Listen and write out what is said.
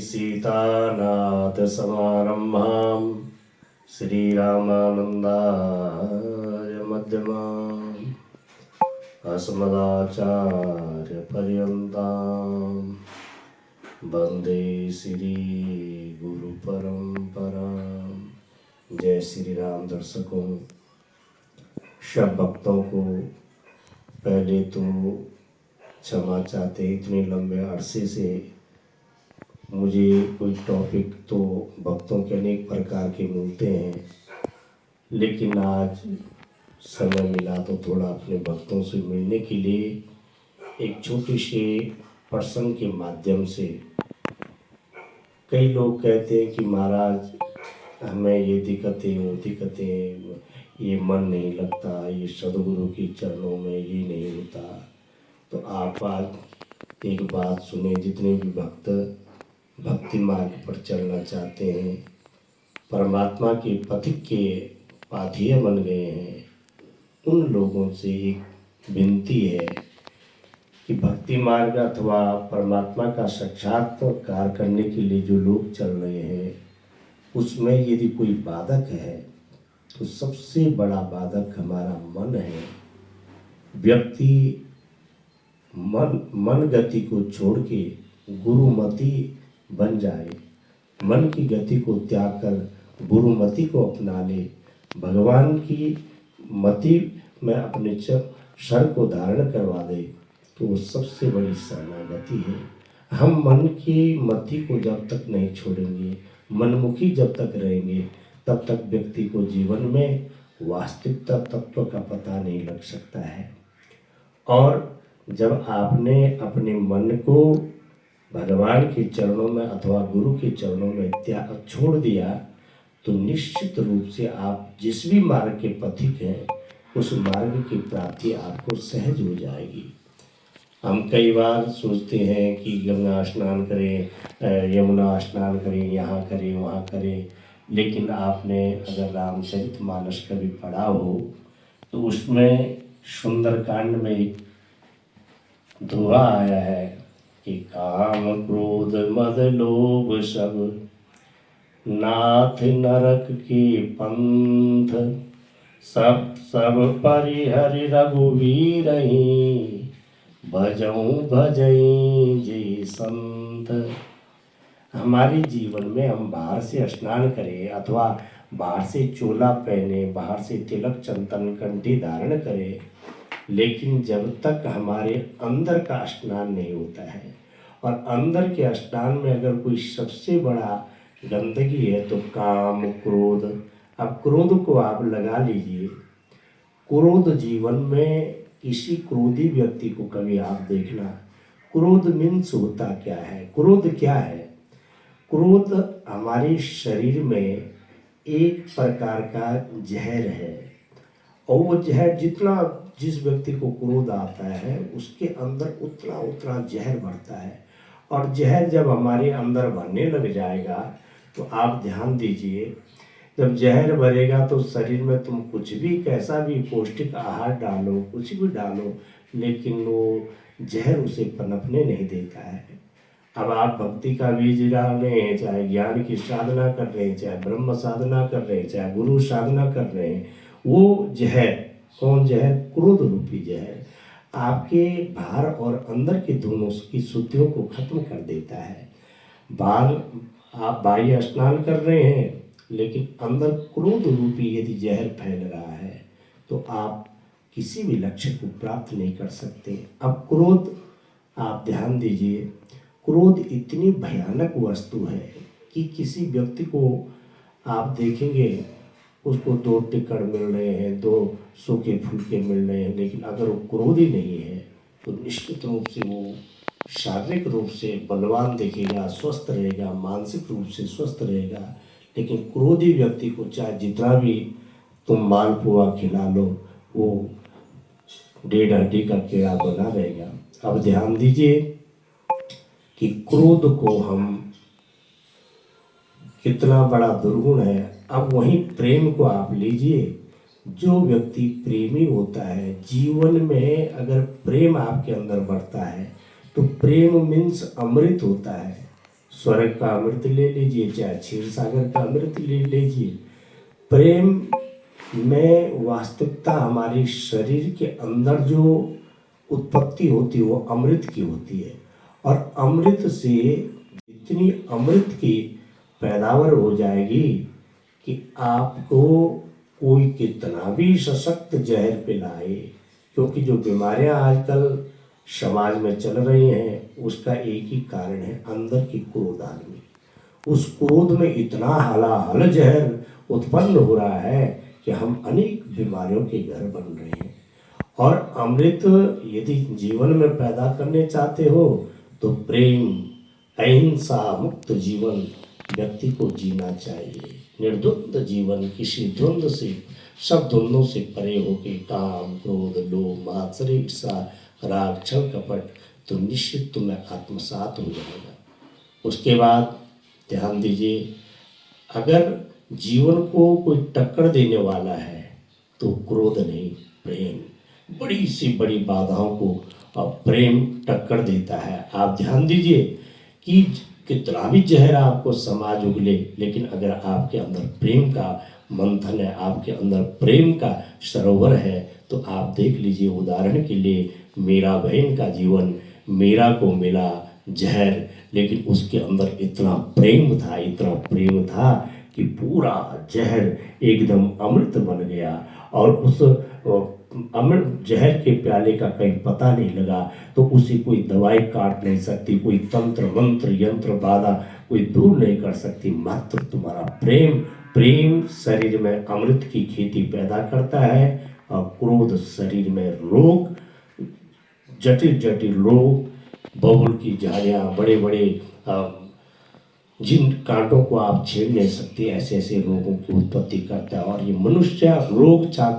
सीतानाथ समारंभां श्रीरामानन्दाय मध्यमाम् अस्मदाचार्यपर्यन्तां वन्दे श्री गुरु परंपरां। जय श्री राम। दर्शकों, सब भक्तों को पहले तो क्षमा चाहते, इतने लंबे अरसे से मुझे कोई टॉपिक तो भक्तों के अनेक प्रकार के मिलते हैं, लेकिन आज समय मिला तो थोड़ा अपने भक्तों से मिलने के लिए एक छोटे से प्रसंग के माध्यम से। कई लोग कहते हैं कि महाराज हमें ये दिक्कतें वो दिक्कतें, ये मन नहीं लगता, ये सदगुरु के चरणों में ये नहीं होता। तो आप आज एक बात सुने, जितने भी भक्त भक्ति मार्ग पर चलना चाहते हैं, परमात्मा के पथिक के पाथेय बन गए हैं, उन लोगों से एक विनती है कि भक्ति मार्ग अथवा परमात्मा का साक्षात्कार करने के लिए जो लोग चल रहे हैं, उसमें यदि कोई बाधक है तो सबसे बड़ा बाधक हमारा मन है। व्यक्ति मन गति को छोड़ के गुरुमति बन जाए, मन की गति को त्याग कर गुरुमति को अपना ले, भगवान की मति में अपने सर को धारण करवा दे, तो वो सबसे बड़ी शरणागति है। हम मन की मति को जब तक नहीं छोड़ेंगे, मनमुखी जब तक रहेंगे, तब तक व्यक्ति को जीवन में वास्तविकता तत्व का पता नहीं लग सकता है। और जब आपने अपने मन को भगवान के चरणों में अथवा गुरु के चरणों में छोड़ दिया, तो निश्चित रूप से आप जिस भी मार्ग के पथिक हैं, उस मार्ग की प्राप्ति आपको सहज हो जाएगी। हम कई बार सोचते हैं कि गंगा स्नान करें, यमुना स्नान करें, यहाँ करें वहाँ करें, लेकिन आपने अगर रामचरितमानस कभी पढ़ा हो तो उसमें सुंदरकांड में एक दोहा आया है कि काम क्रोध मद लोभ सब नाथ नरक के पंथ, सब सब परिहरि रघुवीर भजऊं भजई जय संत। हमारे जीवन में हम बाहर से स्नान करें अथवा बाहर से चोला पहने, बाहर से तिलक चंदन कंठी धारण करें, लेकिन जब तक हमारे अंदर का स्नान नहीं होता है, और अंदर के स्नान में अगर कोई सबसे बड़ा गंदगी है तो काम क्रोध। अब क्रोध को आप लगा लीजिए, क्रोध जीवन में किसी क्रोधी व्यक्ति को कभी आप देखना, क्रोध मीन्स होता क्या है, क्रोध क्या है? क्रोध हमारे शरीर में एक प्रकार का जहर है, और वो जहर जिस व्यक्ति को क्रोध आता है उसके अंदर उतना उतना जहर भरता है। और जहर जब हमारे अंदर भरने लग जाएगा तो आप ध्यान दीजिए, जब जहर भरेगा तो शरीर में तुम कुछ भी कैसा भी पौष्टिक आहार डालो, कुछ भी डालो, लेकिन वो जहर उसे पनपने नहीं देता है। अब आप भक्ति का बीज डाल रहे हैं, चाहे ज्ञान की साधना कर रहे हैं, चाहे ब्रह्म साधना कर रहे हैं, चाहे गुरु साधना कर रहे हैं, वो जहर, कौन जहर? क्रोध रूपी जहर आपके बाहर और अंदर के दोनों की शुद्धियों को खत्म कर देता है। बाहर आप बाह्य स्नान कर रहे हैं, लेकिन अंदर क्रोध रूपी यदि जहर फैल रहा है तो आप किसी भी लक्ष्य को प्राप्त नहीं कर सकते। अब क्रोध, आप ध्यान दीजिए, क्रोध इतनी भयानक वस्तु है कि किसी व्यक्ति को आप देखेंगे, उसको 2 टिकट मिल रहे हैं, 2 सूखे फुलके मिल रहे हैं, लेकिन अगर वो क्रोधी नहीं है तो निश्चित रूप से वो शारीरिक रूप से बलवान दिखेगा, स्वस्थ रहेगा, मानसिक रूप से स्वस्थ रहेगा। लेकिन क्रोधी व्यक्ति को चाहे जितना भी तुम मालपुआ खिला लो, वो 1.5 हड्डी का कीड़ा बना रहेगा। अब ध्यान दीजिए कि क्रोध को हम, कितना बड़ा दुर्गुण है। अब वहीं प्रेम को आप लीजिए, जो व्यक्ति प्रेमी होता है, जीवन में अगर प्रेम आपके अंदर बढ़ता है तो प्रेम मीन्स अमृत होता है, स्वर्ग का अमृत ले लीजिए, चाहे क्षीर सागर का अमृत ले लीजिए, प्रेम में वास्तविकता हमारे शरीर के अंदर जो उत्पत्ति होती है वो अमृत की होती है। और अमृत से इतनी अमृत की पैदावार हो जाएगी कि आपको कोई कितना भी सशक्त जहर पिलाए, क्योंकि जो बीमारियां आजकल समाज में चल रही हैं उसका एक ही कारण है, अंदर की क्रोध आदमी। उस क्रोध में इतना हलाहल जहर उत्पन्न हो रहा है कि हम अनेक बीमारियों के घर बन रहे हैं। और अमृत यदि जीवन में पैदा करने चाहते हो तो प्रेम, अहिंसा मुक्त जीवन व्यक्ति को जीना चाहिए। निर्द्वंद जीवन, किसी द्वंद्व से, सब द्वंद्वों से परे होके काम, क्रोध, लोभ, मात्सर्य, ईर्षा, राग, छल, कपट, तो निश्चित तुम्हें आत्मसात हो जाएगा। उसके बाद ध्यान दीजिए, अगर जीवन को कोई टक्कर देने वाला है तो क्रोध नहीं, प्रेम। बड़ी सी बड़ी बाधाओं को प्रेम टक्कर देता है। आप ध्यान दीजिए कि कितना भी जहर आपको समाज उगले, लेकिन अगर आपके अंदर प्रेम का मंथन है, आपके अंदर प्रेम का सरोवर है, तो आप देख लीजिए, उदाहरण के लिए मेरा बहन का जीवन, मेरा को मिला जहर, लेकिन उसके अंदर इतना प्रेम था, इतना प्रेम था कि पूरा जहर एकदम अमृत बन गया। और उस अमृत जहर के प्याले का कहीं पता नहीं लगा, तो उसे कोई दवाई काट नहीं सकती, कोई तंत्र मंत्र यंत्र बाधा कोई दूर नहीं कर सकती। मात्र तुम्हारा प्रेम, प्रेम शरीर में अमृत की खेती पैदा करता है, और क्रोध शरीर में रोग, जटिल जटिल रोग, बबुल की झाड़ियाँ, बड़े बड़े जिन कांटों को आप छेड़ नहीं सकते, ऐसे ऐसे रोगों की उत्पत्ति करता है। और ये मनुष्य रोग चाहता